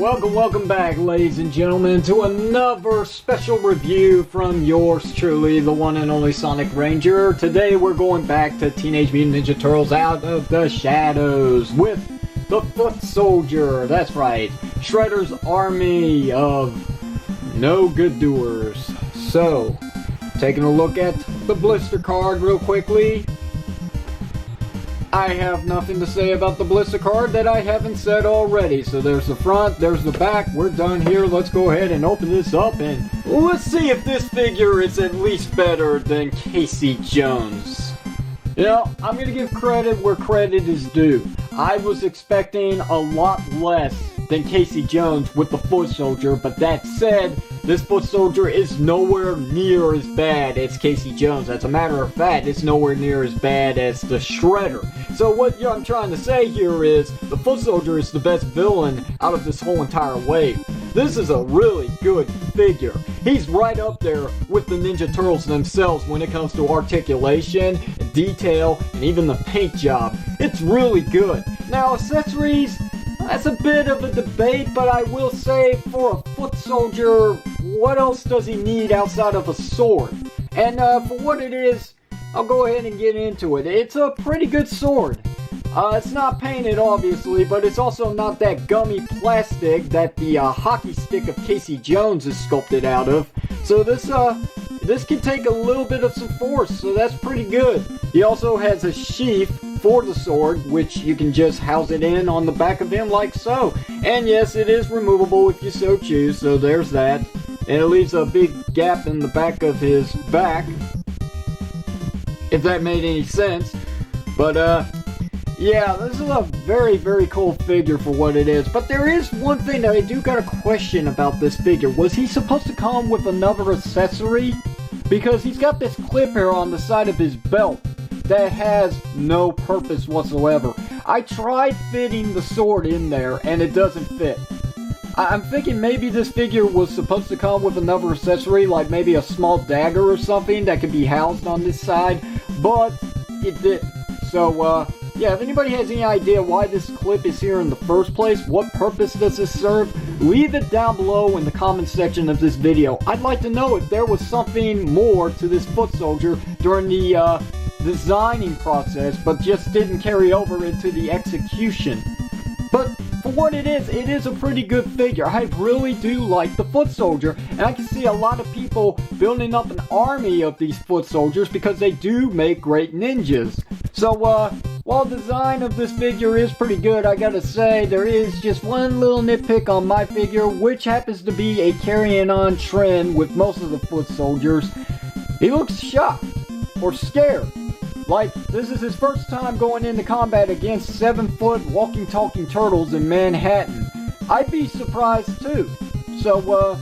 welcome back, ladies and gentlemen, to another special review from yours truly, the one and only Sonic Ranger. Today we're going back to Teenage Mutant Ninja Turtles Out of the Shadows with the Foot Soldier. That's right, Shredder's army of no good doers. So, taking a look at the blister card real quickly. I have nothing to say about the blister card that I haven't said already. So there's the front, there's the back, we're done here. Let's go ahead and open this up and let's see if this figure is at least better than Casey Jones. You know, I'm gonna give credit where credit is due. I was expecting a lot less than Casey Jones with the Foot Soldier, but that said, this Foot Soldier is nowhere near as bad as Casey Jones. As a matter of fact, it's nowhere near as bad as the Shredder. So what I'm trying to say here is, the Foot Soldier is the best villain out of this whole entire wave. This is a really good figure. He's right up there with the Ninja Turtles themselves when it comes to articulation, detail, and even the paint job. It's really good. Now, accessories, that's a bit of a debate, but I will say for a Foot Soldier, what else does he need outside of a sword? And for what it is, I'll go ahead and get into it. It's a pretty good sword. It's not painted, obviously, but it's also not that gummy plastic that the hockey stick of Casey Jones is sculpted out of. So this can take a little bit of some force, so that's pretty good. He also has a sheath for the sword, which you can just house it in on the back of him like so. And yes, it is removable if you so choose, so there's that. And it leaves a big gap in the back of his back, if that made any sense. But yeah, this is a very, very cool figure for what it is. But there is one thing that I do got a question about this figure. Was he supposed to come with another accessory? Because he's got this clip here on the side of his belt that has no purpose whatsoever. I tried fitting the sword in there and it doesn't fit. I'm thinking maybe this figure was supposed to come with another accessory, like maybe a small dagger or something that could be housed on this side, but it didn't. So, yeah, if anybody has any idea why this clip is here in the first place, what purpose does this serve, leave it down below in the comment section of this video. I'd like to know if there was something more to this Foot Soldier during the designing process, but just didn't carry over into the execution. But for what it is a pretty good figure. I really do like the Foot Soldier, and I can see a lot of people building up an army of these Foot Soldiers because they do make great ninjas. So, while the design of this figure is pretty good, I gotta say, there is just one little nitpick on my figure, which happens to be a carrying on trend with most of the Foot Soldiers. He looks shocked, or scared. Like, this is his first time going into combat against 7-foot walking talking turtles in Manhattan. I'd be surprised too. So,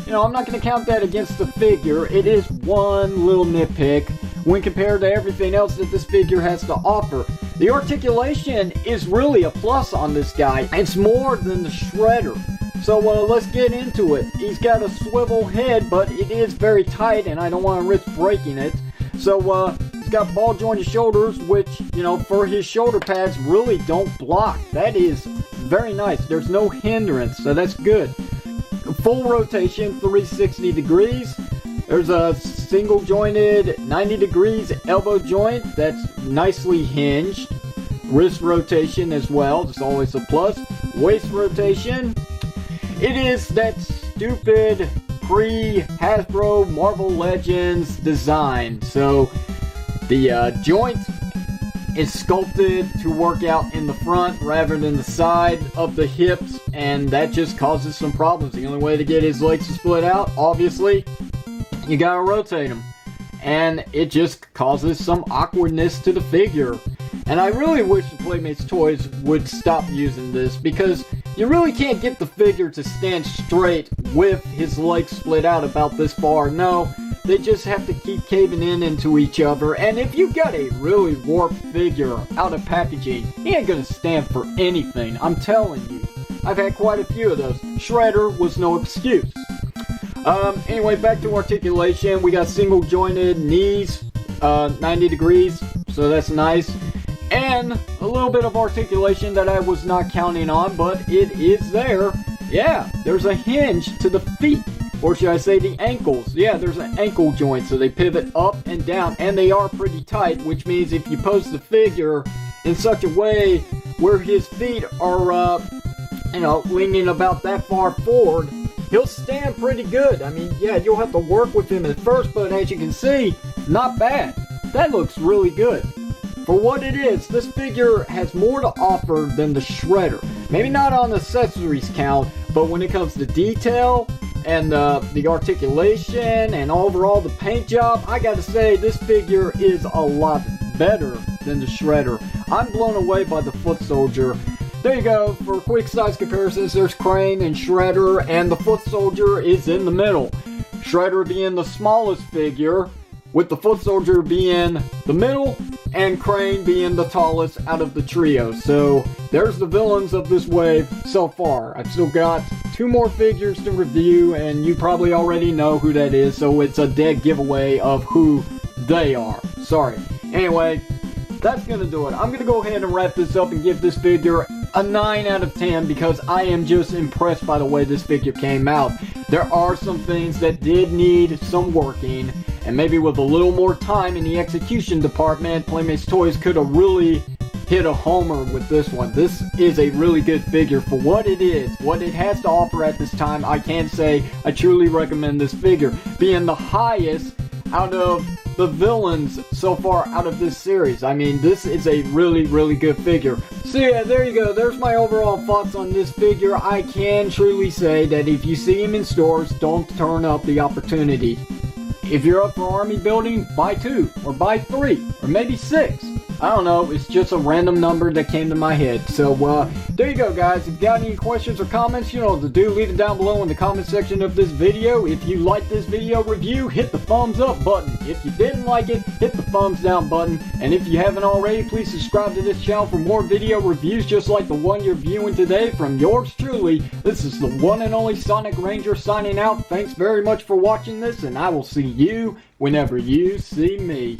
you know, I'm not going to count that against the figure. It is one little nitpick when compared to everything else that this figure has to offer. The articulation is really a plus on this guy. It's more than the Shredder. So, let's get into it. He's got a swivel head, but it is very tight and I don't want to risk breaking it. So, he's got ball jointed shoulders, which, you know, for his shoulder pads really don't block. That is very nice. There's no hindrance, so that's good. Full rotation, 360 degrees. There's a single jointed 90 degrees elbow joint that's nicely hinged. Wrist rotation as well, it's always a plus. Waist rotation. It is that stupid pre-Hasbro Marvel Legends design. So the joint is sculpted to work out in the front rather than the side of the hips, and that just causes some problems. The only way to get his legs to split out, obviously, you gotta rotate them, and it just causes some awkwardness to the figure. And I really wish the Playmates toys would stop using this, because you really can't get the figure to stand straight with his legs split out about this far. No, they just have to keep caving in into each other. And if you got a really warped figure out of packaging, he ain't gonna stand for anything, I'm telling you. I've had quite a few of those. Shredder was no excuse. Anyway, back to articulation. We got single jointed knees, 90 degrees, so that's nice. And a little bit of articulation that I was not counting on, but it is there. Yeah, there's a hinge to the feet. Or should I say the ankles? Yeah, there's an ankle joint, so they pivot up and down, and they are pretty tight, which means if you pose the figure in such a way where his feet are, leaning about that far forward, he'll stand pretty good. I mean, yeah, you'll have to work with him at first, but as you can see, not bad. That looks really good. For what it is, this figure has more to offer than the Shredder. Maybe not on accessories count, but when it comes to detail and the articulation and overall the paint job, I gotta say this figure is a lot better than the Shredder. I'm blown away by the Foot Soldier. There you go. For quick size comparisons, there's Crane and Shredder, and the Foot Soldier is in the middle. Shredder being the smallest figure, with the Foot Soldier being the middle, and Crane being the tallest out of the trio. So there's the villains of this wave so far. I've still got 2 more figures to review, and you probably already know who that is, so it's a dead giveaway of who they are. Sorry. Anyway, that's gonna do it. I'm gonna go ahead and wrap this up and give this figure a 9 out of 10 because I am just impressed by the way this figure came out. There are some things that did need some working, and maybe with a little more time in the execution department, Playmates Toys could have really hit a homer with this one. This is a really good figure for what it is, what it has to offer at this time. I can say I truly recommend this figure, being the highest out of the villains so far out of this series. I mean, this is a really, really good figure. So yeah, there you go. There's my overall thoughts on this figure. I can truly say that if you see him in stores, don't turn up the opportunity. If you're up for army building, buy 2, or buy 3, or maybe 6. I don't know, it's just a random number that came to my head. So, there you go, guys. If you got any questions or comments, you know what to do. Leave it down below in the comment section of this video. If you liked this video review, hit the thumbs up button. If you didn't like it, hit the thumbs down button. And if you haven't already, please subscribe to this channel for more video reviews just like the one you're viewing today from yours truly. This is the one and only Sonic Ranger signing out. Thanks very much for watching this, and I will see you whenever you see me.